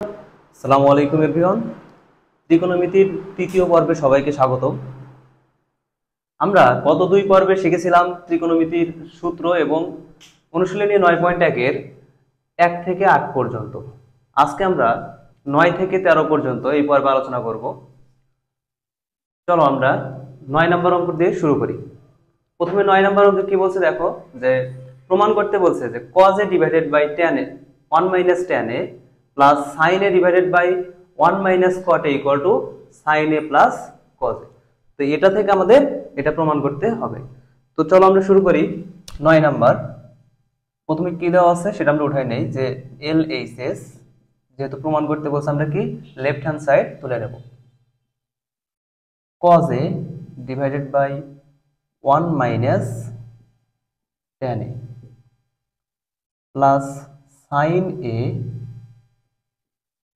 আসসালামু আলাইকুম এভরিওয়ান। ত্রিকোণমিতির তৃতীয় পর্বে সবাইকে স্বাগত। আমরা গত দুই পর্বে শিখেছিলাম ত্রিকোণমিতির সূত্র এবং অনুশীলনী 9.1 1 থেকে 8 পর্যন্ত। আজকে আমরা 9 থেকে 13 পর্যন্ত এই পর্বে আলোচনা করব। চলো আমরা 9 নম্বর অঙ্ক দিয়ে শুরু করি। প্রথমে 9 নম্বর অঙ্কে কি বলছে দেখো, যে প্রমাণ করতে বলছে যে cos a divided by tan a 1 minus tan a plus sin a divided by 1 minus cot a equal to sin a plus cos a। তো এটা থেকে আমাদের এটা প্রমাণ করতে হবে। তো চলো আমরা শুরু করি। 9 নাম্বার প্রথমে কি দেওয়া আছে সেটা আমরা উঠাই নেই, যে LHS যেহেতু প্রমাণ করতে বলছে আমরা কি লেফট হ্যান্ড সাইড তুলে নেব। cos a divided by 1 minus tan a plus sin a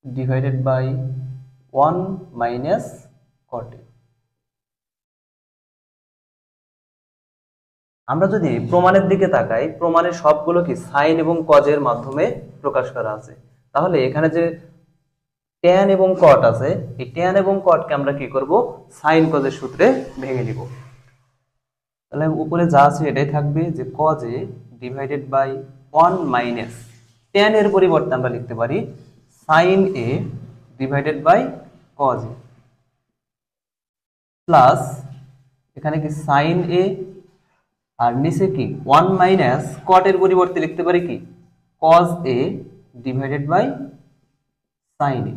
divided by 1 minus cot a। আমরা যদি প্রমাণের দিকে তাকাই, প্রমাণের সবগুলো কি সাইন এবং কজ এর মাধ্যমে প্রকাশ করা আছে। তাহলে এখানে যে tan এবং cot আছে, এই tan এবং cot কে আমরা কি করব, সাইন কজ এর সূত্রে ভেঙে নিব। তাহলে উপরে যা আছে এটাই থাকবে, যে cos a divided by 1 minus tan এর পরিবর্তে আমরা লিখতে পারি sin a divided by cos a plus এখানে কি sin a আর নিচে কি 1 মাইনাস cot এর পরিবর্তে লিখতে পারি কি cos a divided by sin a।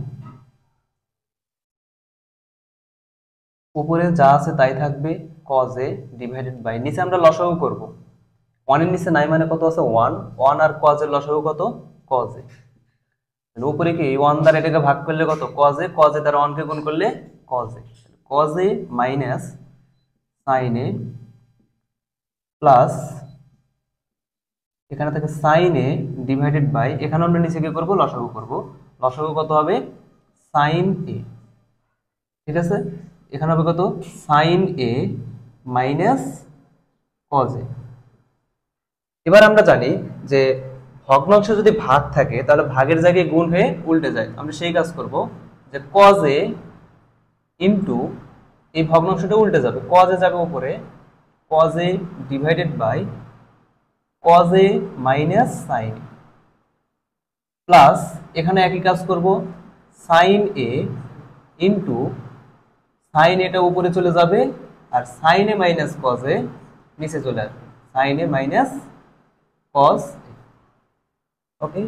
উপরে যা আছে তাই থাকবে, cos a ডিভাইডেড বাই নিচে আমরা লসাগু করব। 1 এর নিচে নাই মানে কত আছে 1, 1 আর cos এর লসাগু কত cos a। তাহলে উপরে কি 1 দ্বারা এটাকে ভাগ করলে কত cos a, cos a দ্বারা 1 কে গুণ করলে cos a, cos a minus sin a plus এখানে থাকে sin a ডিভাইডেড বাই, এখানে আমরা নিচে কি করব লসাগু করব। লসাগু কত হবে sin a, ঠিক আছে। এখানে হবে কত sin a minus cos a। এবার আমরা জানি যে ভগ্নাংশ যদি ভাগ থাকে তাহলে ভাগের জায়গায় গুণ হয়ে উল্টে যায়। আমরা সেই কাজ করব, যে cos a ইনটু এই ভগ্নাংশটা উল্টে যাবে, cos a যাবে উপরে, cos a divided by cos a minus sin a plus এখানে একই কাজ করব, sin a into sin a টা উপরে চলে যাবে আর sin a minus cos a নিচে চলে আসবে, sin a minus cos a। Okay,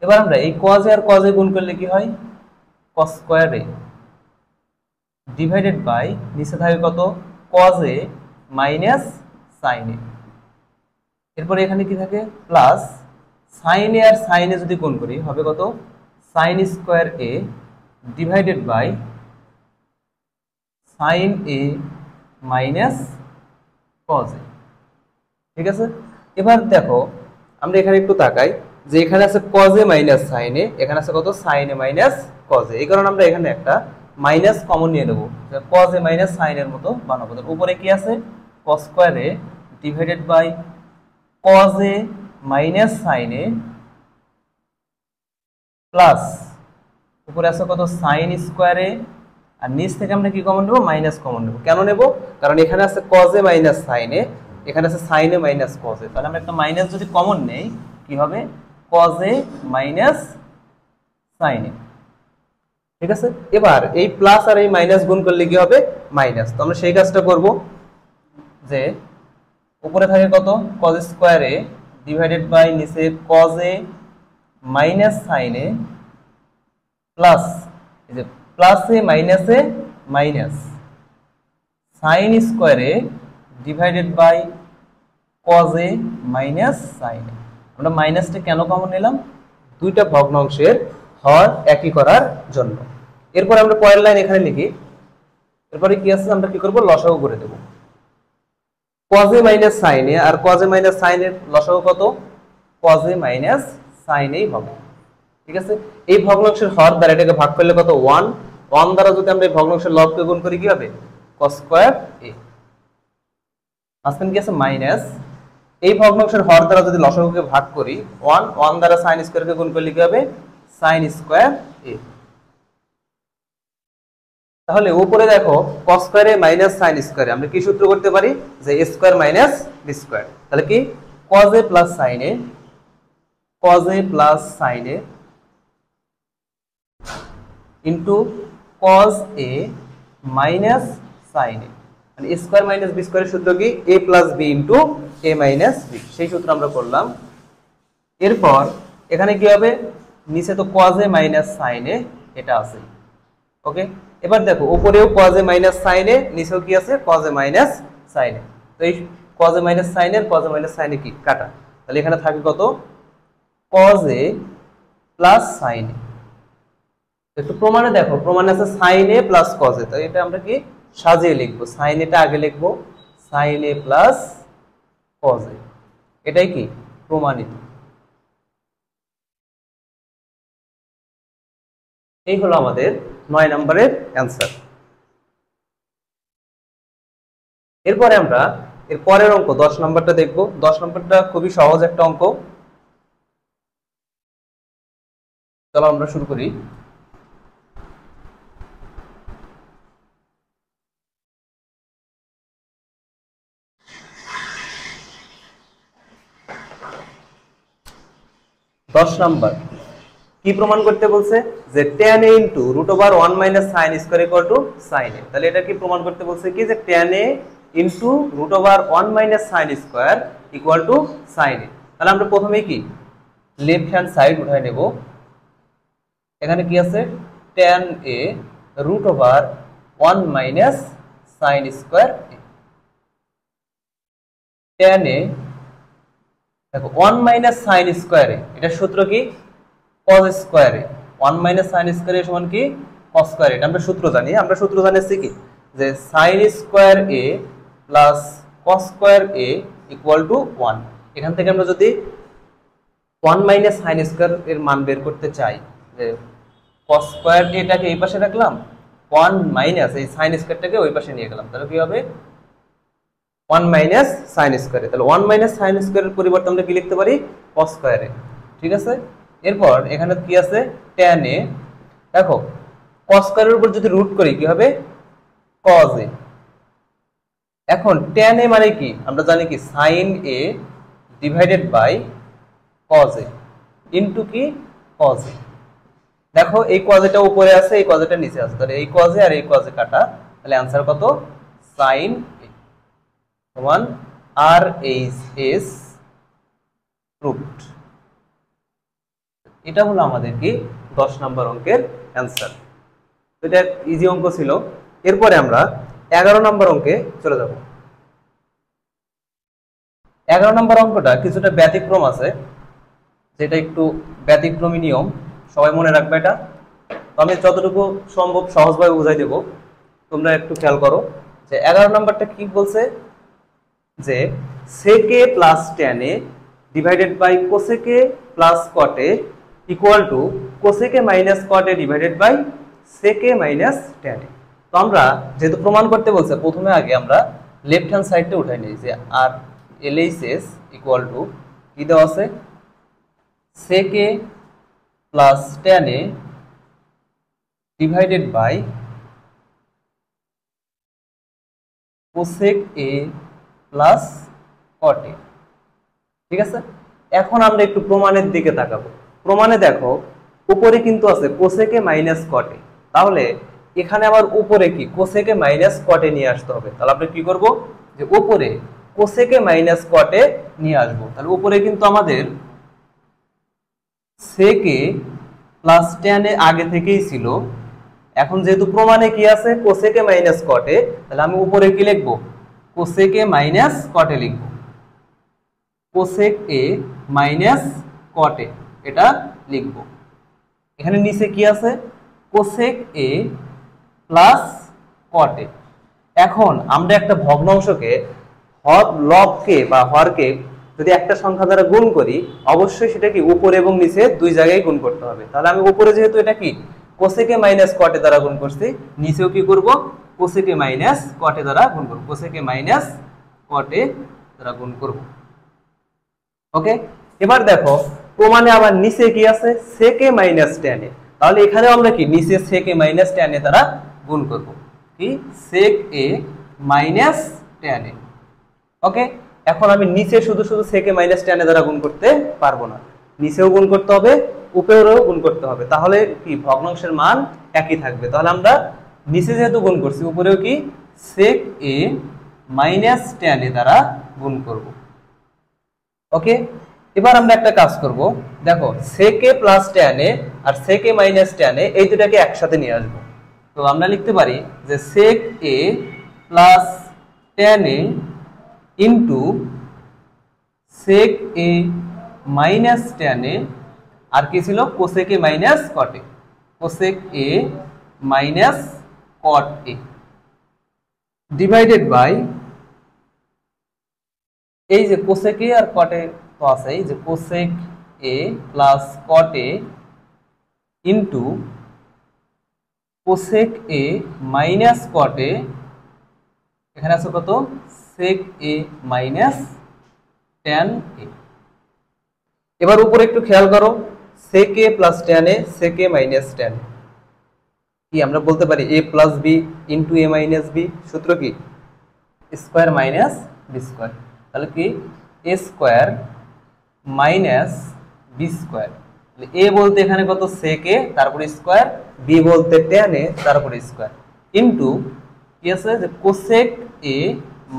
এবার আমরা এই cos a আর cos a গুণ করলে কি হয় cos square a divided by নিচে থাকে কত cos a minus sin a। এরপরে এখানে কি থাকে প্লাস sin a আর sin a যদি গুণ করি হবে কত sin square a divided by sin a minus cos a, ঠিক আছে। এবার দেখো আমরা এখানে একটু তাকাই, যে এখানে আছে cos a minus sin a, এখানে আছে কত sin a minus cos a। এই কারণে আমরা এখানে একটা মাইনাস কমন নিয়ে নেব, যে cos a মাইনাস sin এর মতো বানাবো। উপরে কি আছে cos square a divided by cos a minus sin a plus উপরে আছে কত sin স্কয়ার a, আর নিচ থেকে আমরা কি কমন নেব মাইনাস কমন নেব। কেন নেব, কারণ এখানে আছে cos a minus sin a, এখানে আছে sin a minus cos a। তাহলে আমরা একটা মাইনাস যদি কমন নেই কি হবে cos a minus sin a, ঠিক আছে। এবার এই প্লাস আর এই মাইনাস গুণ করলে কি হবে মাইনাস। তো আমরা সেই কাজটা করব, যে উপরে থাকে কত cos square a divided by নিচে cos a minus sin a plus এই যে plus a minus a minus sin square a divided by cos a minus sin a। আমরা মাইনাসটা কেন কমন নিলাম, দুইটা ভগ্নাংশের হর একই করার জন্য। এরপর আমরা পরের লাইন এখানে লিখি, এরপরে কি আছে আমরা কি করব লসাগু করে দেব। cos a minus sin a আর cos a মাইনাস sin এর লসাগু কত cos a minus sin a হবে, ঠিক আছে। এই ভগ্নাংশের হর দ্বারা এটাকে ভাগ করলে কত 1, 1 দ্বারা যদি আমরা এই ভগ্নাংশের লবকে গুণ করি কি হবে cos স্কয়ার a। মাঝখানে কি আছে মাইনাস, এই ভগ্নাংশের হর দ্বারা যদি লসাগুকে ভাগ করি 1, 1 দ্বারা sin স্কয়ারকে গুণ করলে কি হবে sin স্কয়ার a। এ। তাহলে উপরে দেখো cos square A minus sin square, আমরা কি সূত্র করতে পারি যে a square minus b square. তাহলে কি cos a plus sin a, cos a plus sin a into cos a minus sin a, মানে a স্কয়ার মাইনাস b স্কয়ারের সূত্র কি a plus b into a minus b, সেই সূত্র আমরা করলাম। এরপর এখানে কি হবে, নিচে তো cos a minus sin a এটা আছে, ওকে। এবার দেখো উপরেও cos a minus sin a, নিচেও কি আছে cos a minus sin a। তো এই cos a minus sin a cos a minus sin a কি কাটা, তাহলে এখানে থাকে কত cos a plus sin a। একটু প্রমাণে দেখো, প্রমাণে আছে sin a plus cos a, তো এটা আমরা কি সাজিয়ে লিখবো, sin a টা আগে লিখবো, sin a plus cos a, এটাই কি প্রমাণিত। এই হলো আমাদের 9 নম্বরের অ্যান্সার। এরপরে আমরা এর পরের অঙ্ক 10 নম্বরটা দেখব। 10 নম্বরটা খুবই সহজ একটা অঙ্ক, চলো আমরা শুরু করি। দশ নাম্বার কি প্রমাণ করতে বলছে যে tan a into √1 minus sin square equal to sin a। তাহলে এটা কি প্রমাণ করতে বলছে কি যে tan a into √1 minus sin square equal to sin a। তাহলে আমরা প্রথমেই কি লেফট হ্যান্ড সাইড উঠাই নেব। এখানে কি আছে tan a √1 minus sin square a। tan a দেখো 1 মাইনাস sin স্কয়ার a, এটার সূত্র কি cos square a, 1 minus sin square a সমান কি cos স্কয়ার a। এটা আমরা সূত্র জানি, আমরা সূত্র জানিছি কি যে sin square a plus cos square a equal two 1। এখান থেকে আমরা যদি 1 মাইনাস sin স্কয়ার এর মান বের করতে চাই, যে cos স্কয়ার a টাকে এই পাশে রাখলাম, 1 মাইনাস এই sin স্কয়ারটাকে ওই পাশে নিয়ে গেলাম, তাহলে কি হবে 1 মাইনাস sin স্কয়ার a। তাহলে 1 মাইনাস sin স্কয়ার এর পরিবর্তে আমরা কি লিখতে পারি cos স্কয়ার a, ঠিক আছে। এরপর এখানে কি আছে tan a, দেখো cos স্কয়ার এর উপর যদি রুট করি কি হবে cos a। এখন tan a মানে কি আমরা জানি কি sin a divided by cos a into কি cos a। দেখো এই cos a টা উপরে আছে, এই cos a টা নিচে আছে, তাহলে এই cos a আর এই cos a কাটা, তাহলে आंसर কত sin a সমান RHS রুট। এটা হলো আমাদের কি 10 নম্বর অঙ্কের অ্যান্সার। এটা ইজি অঙ্ক ছিল। এরপরে আমরা 11 নম্বর অঙ্কে চলে যাব। 11 নম্বর অঙ্কটা কিছুটা ব্যতিক্রম আছে, যেটা একটু ব্যতিক্রমী নিয়ম, সবাই মনে রাখবে এটা। তো আমি যতটুকু সম্ভব সহজভাবে বুঝাই দেব, তোমরা একটু খেয়াল করো যে 11 নম্বরটা কি বলছে যে sec a plus tan a divided by cosec a plus cot a equal to cosec a minus cot a divided by sec a minus tan a। তো আমরা যেহেতু প্রমাণ করতে বলছে, প্রথমে আগে আমরা লেফট হ্যান্ড সাইডটা উঠাই নিই, যে আর LHS ইকুয়াল টু কি দেওয়া আছে sec a plus tan a divided by cosec a plus cot a, ঠিক আছে। এখন আমরা একটু প্রমাণের দিকে তাকাবো। প্রমাণে দেখো উপরে কিন্তু আছে cosec a minus cot a, তাহলে এখানে আবার উপরে কি cosec a minus cot a নিয়ে আসতে হবে। তাহলে আমরা কি করব যে উপরে cosec a minus cot a নিয়ে আসব। তাহলে উপরে কিন্তু আমাদের sec a plus tan a আগে থেকেই ছিল, এখন যেহেতু প্রমাণে কি আছে cosec a minus cot a, তাহলে আমি উপরে কি লিখব cosec a minus cot a লিখব, cosec a minus cot a এটা লিখব। এখানে নিচে কি আছে cosec a plus cot a। এখন আমরা একটা ভগ্নাংশকে লবকে বা হরকে যদি একটা সংখ্যা দ্বারা গুণ করি, অবশ্যই সেটা কি উপরে এবং নিচে দুই জায়গায় গুণ করতে হবে। তাহলে আমি উপরে যেহেতু এটা কি cosec a minus cot a দ্বারা গুণ করছি, নিচেও কি করব cosec a minus cot a দ্বারা গুণ করব, cosec a minus cot a দ্বারা গুণ করব, ওকে। এবার দেখো প্রমাণে আবার নিচে কি আছে sec a minus tan a, তাহলে এখানে আমরা কি নিচে sec a minus tan a দ্বারা গুণ করব, কি sec a minus tan a। ওকে, এখন আমি নিচে শুধু শুধু sec a minus tan a দ্বারা গুণ করতে পারবো না, নিচেও গুণ করতে হবে উপরেও গুণ করতে হবে, তাহলে কি ভগ্নাংশের মান একই থাকবে। তাহলে আমরা নিচে যেহেতু গুণ করছি উপরেও কি sec a minus tan a দ্বারা গুণ করব। ওকে, এবার আমরা একটা কাজ করব, দেখো sec a plus tan a আর sec a minus tan a এই দুটাকে একসাথে নিয়ে আসবো। তো আমরা লিখতে পারি যে sec a plus tan a into sec a minus tan a আর কি ছিল cosec a minus cot a, cosec a minus cot a divided by এই যে cosec a R cot a তো আছে, এই যে cosec a plus cot a into cosec a minus cot a, এখানে আছে কত sec a minus tan a। এবার উপরে একটু খেয়াল করো sec a plus tan a, sec a minus tan a, কি আমরা বলতে পারি a plus b into a minus b, সূত্র কি স্কোয়ার মাইনাস বি স্কোয়ার, তাহলে কি a square minus B square, a বলতে এখানে কত sec a তারপরে স্কোয়ার, b বলতে tan a তারপরে স্কোয়ার, ইন্টু কি আছে যে cosec a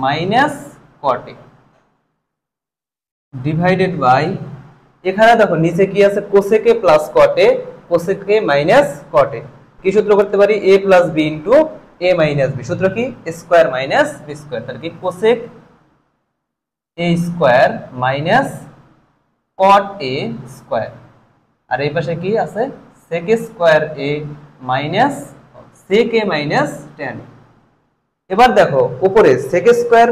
minus cot a divided by এখানে দেখো নিচে কি আছে cosec a plus cot a, cosec a minus cot a, কি সূত্র করতে পারি a plus b into a minus b, সূত্র কি স্কোয়ার মাইনাস বি স্কোয়ার, তাহলে কি cosec a square minus cot a square, আর এই পাশে কি আছে sec square a minus sec a minus tan। এবার দেখো উপরে sec square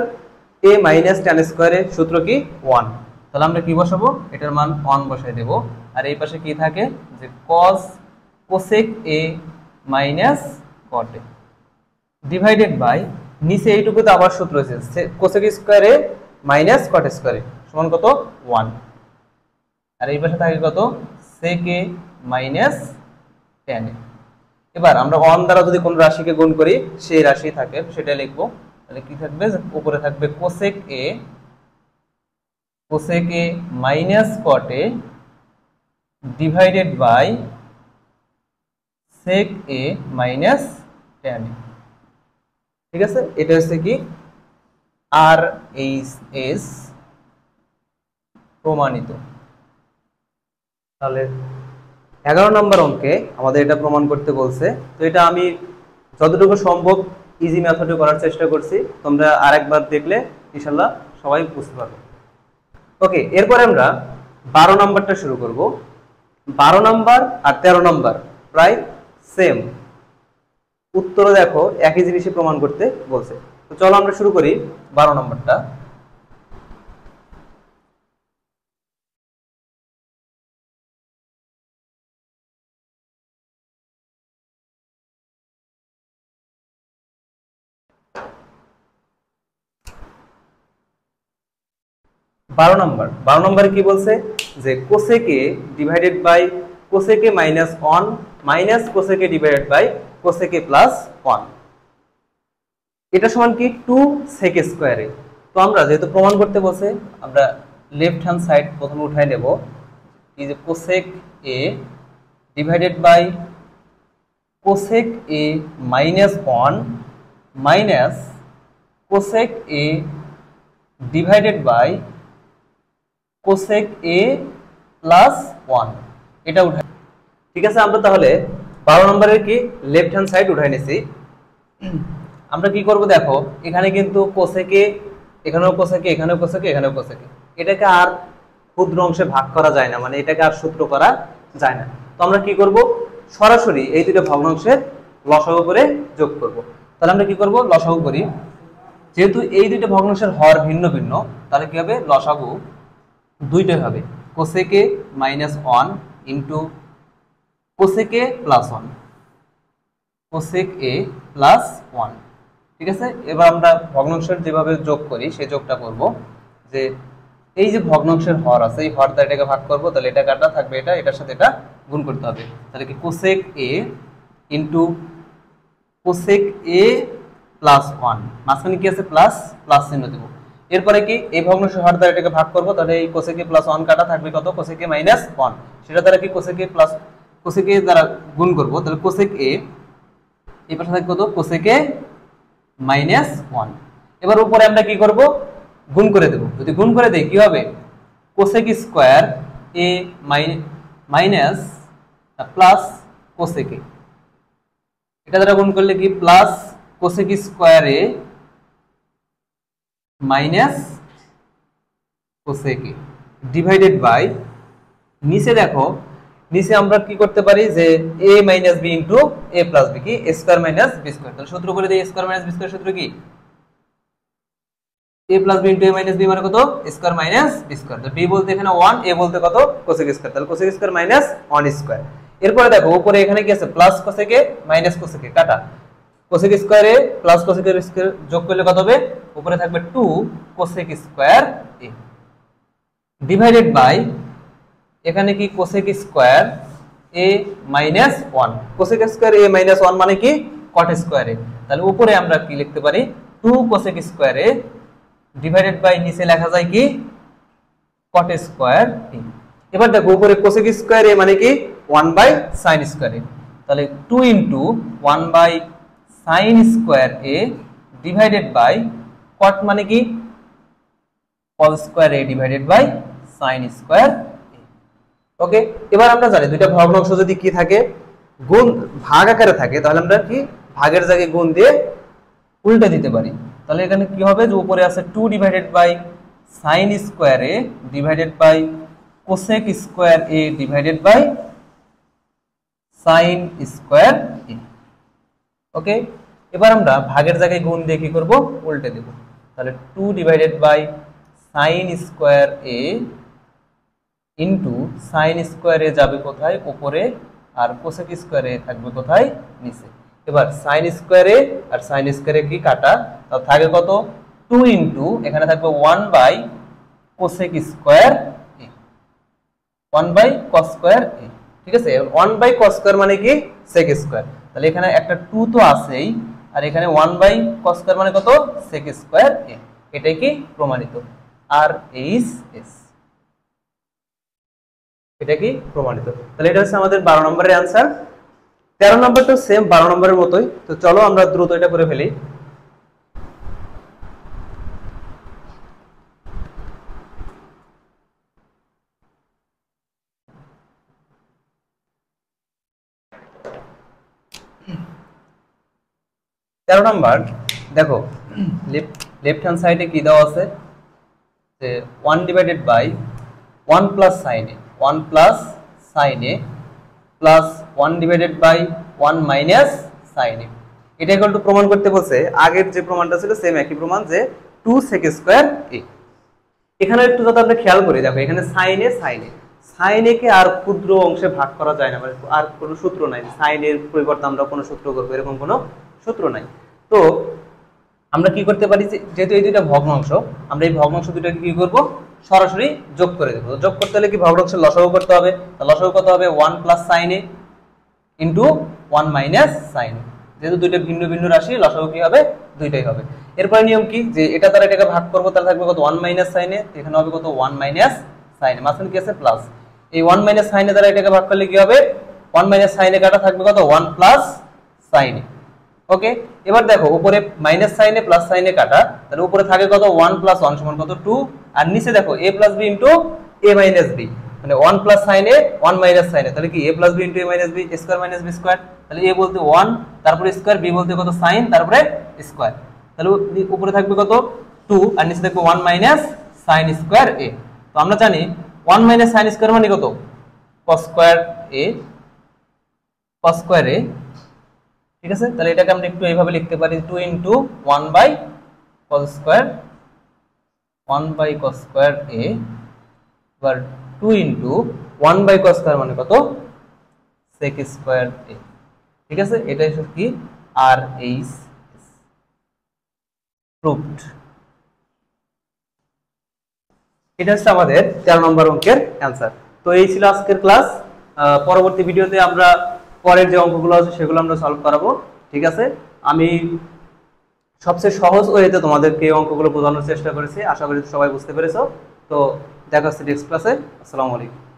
a minus tan স্কোয়ারের সূত্র কি 1, তাহলে আমরা কি বসাবো এটার মান 1 বসাই দেব, আর এই পাশে কি থাকে যে cosec a minus cot a divided by নিচে এইটুকুতে আবার সূত্র আছে cosec square a minus cot square a সমান কত 1, আর এই পাশে থাকে কত sec a minus tan a। এবার আমরা 1 দ্বারা যদি কোন রাশিকে গুণ করি সেই রাশি থাকে সেটা লিখবো, তাহলে কি থাকবে উপরে থাকবে cosec a minus cot a divided by sec a minus tan a। ঠিক আছে, এটা হচ্ছে কি আর এইচ প্রমাণিত। তাহলে 11 নম্বর অঙ্কে আমাদের এটা প্রমাণ করতে বলছে, তো এটা আমি যতটুকু সম্ভব ইজি মেথডে করার চেষ্টা করছি, তোমরা আরেকবার দেখলে ইনশাআল্লাহ সবাই বুঝতে পারবে। ওকে, এরপর আমরা 12 নম্বরটা শুরু করব। 12 নম্বর আর 13 নম্বর প্রায় সেম, উত্তর দেখো একই জিনিসই প্রমাণ করতে বলছে। তো চলো আমরা শুরু করি 12 নম্বরটা। বারো নম্বরে কি বলছে যে cosec a divided by cosec a minus 1 minus cosec a divided by cosec a plus 1, এটা সমান কি 2 sec স্কয়ার a। তো আমরা যেহেতু প্রমাণ করতে বলছে আমরা লেফট হ্যান্ড সাইড প্রথমে উঠাই নেব, এই যে cosec a divided by cosec a minus 1 minus cosec a divided by cosec a plus 1, এটা উঠাই। ঠিক আছে, আমরা তাহলে 12 নম্বরের কি লেফট হ্যান্ড সাইড উঠাই নিছি। আমরা কি করব দেখো এখানে কিন্তু cosec a, এখানেও cosec a, এখানেও cosec a, এখানেও cosec a, এটাকে আর ক্ষুদ্র অংশে ভাগ করা যায় না, মানে এটাকে আর সূত্র করা যায় না। তো আমরা কি করব সরাসরি এই দুটো ভগ্নাংশের লসাগু করে যোগ করব। তাহলে আমরা কি করব লসাগু করি, যেহেতু এই দুটো ভগ্নাংশের হর ভিন্ন ভিন্ন তাহলে কি হবে লসাগু দুইটাই হবে cosec a minus 1 into cosec a plus 1, cosec a plus 1। ঠিক আছে, এবার আমরা ভগ্নাংশের যেভাবে যোগ করি সেই যোগটা করব, যে এই যে ভগ্নাংশের হর আছে এই হর দ্বারা এটাকে ভাগ করব, তাহলে এটা কাটা থাকবে এটা, এটার সাথে এটা গুণ করতে হবে। তাহলে কি কোসেক এ ইন্টু কোসেক এ প্লাস 1, মাঝখানে কি আছে প্লাস, প্লাস চিহ্ন দেব। এরপরে কি এই ভগ্নাংশ হর দ্বারা এটাকে ভাগ করব, তাহলে এই কোসেক এ প্লাস 1 কাটা থাকবে কত, কোসেক এ মাইনাস 1, সেটা দ্বারা কি কোসেক এ প্লাস কোসেক এ দ্বারা গুণ করব, তাহলে কোসেক এ এই পাশে থাকবে কত, কোসেক এ মাইনাস 1। এবার উপরে আমরা কি করব, গুণ করে দেব। যদি গুণ করে দেই কি হবে, cosec square A minus plus cosec A, এটা দ্বারা গুণ করলে কি plus cosec square A minus cosec A divided by, নিচে দেখো নিচে আমরা কি করতে পারি যে a minus b into a plus b, কি a square minus b square. তাহলে সূত্র করে দেই a square minus b square সূত্র কি a plus b into a minus b মানে কত, a square minus b square. তো b বলতে এখানে 1, a বলতে কত, কোসেক স্কয়ার, তাহলে কোসেক স্কয়ার মাইনাস 1 স্কয়ার। এরপরে দেখো উপরে এখানে কি আছে plus cosec A minus cosec A কাটা, cosec square A plus cosec এর স্কয়ার যোগ করলে কত হবে, উপরে থাকবে 2 cosec square A divided by, এখানে কি cosec square a minus 1, cosec square a minus 1 মানে কি কট স্কয়ার এ। তাহলে উপরে আমরা কি লিখতে পারি 2 cosec square A divided by, নিচে লেখা যায় কি কট স্কয়ার এ। এবার দেখো উপরে কোসেক স্কয়ার এ মানে কি 1 বাই sin স্কয়ার এ, তাহলে 2 into 1 by sin square A divided by cot মানে কি cos square A divided by sin square. Okay, এবার আমরা জানি দুইটা ভগ্নাংশ যদি কি থাকে, গুণ ভাগ আকারে থাকে, তাহলে আমরা কি ভাগের জায়গায় গুণ দিয়ে উল্টে দিতে পারি। তাহলে এখানে কি হবে যে উপরে আছে 2 divided by sin square A divided by cosec square A divided by sin square A. Okay, এবার আমরা ভাগের জায়গায় গুণ দিয়ে কি করব, উল্টে দেব। তাহলে 2 divided by sin square A into sin square A যাবে কোথায়, উপরে, আর কোসেক স্কয়ার এ থাকবে কোথায়, নিচে। এবার sin স্কয়ার এ আর sin স্কয়ার এ কি কাটা, তাহলে থাকে কত 2 ইনটু এখানে থাকবে 1 by cosec square A, 1 by cos square A. ঠিক আছে, 1 বাই cos স্কয়ার মানে কি sec স্কয়ার, তাহলে এখানে একটা 2 তো আছেই, আর এখানে 1 বাই cos স্কয়ার মানে কত sec স্কয়ার এ। এটাই কি প্রমাণিত, আর এইচ এস, এটা কি প্রমাণিত। তাহলে এটা হচ্ছে আমাদের 12 নম্বরের অ্যানসার। 13 নম্বরটা সেম 12 নম্বরের মতোই, তো চলো আমরা দ্রুত এটা করে ফেলি। তেরো নম্বর দেখো, লেফট হ্যান্ড সাইডে কি দেওয়া আছে যে 1 divided by 1 plus sine A, 1 plus sine A plus 1 divided by 1 minus sine A. এটা ইকুয়াল টু প্রমাণ করতে বলছে, আগের যে প্রমাণটা ছিল সেম একই প্রমাণ, যে 2 sec স্কয়ার এ। এখানে একটু যদি আমরা খেয়াল করি, দেখো এখানে সাইন এ কে আর ক্ষুদ্র অংশে ভাগ করা যায় না, মানে আর কোনো সূত্র নাই সাইন এর পরিবর্তে আমরা কোনো সূত্র করব, এরকম কোনো সূত্র নাই। তো আমরা কি করতে পারি, যেহেতু এই দুইটা ভগ্নাংশ, আমরা এই ভগ্নাংশ দুইটাকে কি করব, সরাসরি যোগ করে দেব। যোগ করতে হলে কি ভগ্নাংশের লসাগু করতে হবে, লসাগু কত হবে 1 প্লাস সাইন এ ইনটু 1 মাইনাস সাইন। যেহেতু দুইটা ভিন্ন ভিন্ন রাশি, লসাগু কি হবে, দুইটাই হবে। এরপরে নিয়ম কি, যে এটা দ্বারা এটাকে ভাগ করব, তাহলে থাকবে কত 1 মাইনাস সাইন এ, এখানে হবে কত 1 মাইনাস সাইন এ, মাঝখানে কি আছে প্লাস। এই 1 মাইনাস সাইন এ দ্বারা এটাকে ভাগ করলে কি হবে, 1 মাইনাস সাইন এ কাটা থাকবে কত 1 প্লাস সাইন এ। ওকে, এবার দেখো উপরে minus sine A plus sine এ কাটা, তাহলে উপরে থাকে কত 1 প্লাস 1 সমান কত 2, আর নিচে দেখো a plus b into a minus b, মানে 1 plus sine A 1 minus sine এ, তাহলে কি a plus b into a minus b, square minus b square. তাহলে a বলতে 1, তারপরে স্কয়ার, b বলতে কত সাইন, তারপরে স্কয়ার। তাহলে উপরে থাকবে কত 2, আর নিচে থাকবে 1 মাইনাস সাইন স্কয়ার a। তো আমরা জানি 1 মাইনাস সাইন স্কয়ার মানে কত cos square a, cos square a। ঠিক আছে, তাহলে এটাকে আমরা একটু এইভাবে লিখতে পারি 2 into 1 by cos square, 1 by cos square a, এবার 2 ইনটু 1 বাই cos স্কয়ার মানে কত sec স্কয়ার a। ঠিক আছে, এটাই হচ্ছে কি আর এইচ প্রুভড। এটা হচ্ছে আমাদের 13 নম্বর অঙ্কের অ্যানসার। তো এই ছিল আজকের ক্লাস। পরবর্তী ভিডিওতে আমরা পরের যে অঙ্কগুলো আছে সেগুলো আমরা সলভ করাবো। ঠিক আছে, আমি সবচেয়ে সহজ ওয়েতে তোমাদেরকে এই অঙ্কগুলো বোঝানোর চেষ্টা করেছি, আশা করি সবাই বুঝতে পেরেছো। তো দেখা হচ্ছে নেক্সট ক্লাসে। আসসালামু আলাইকুম।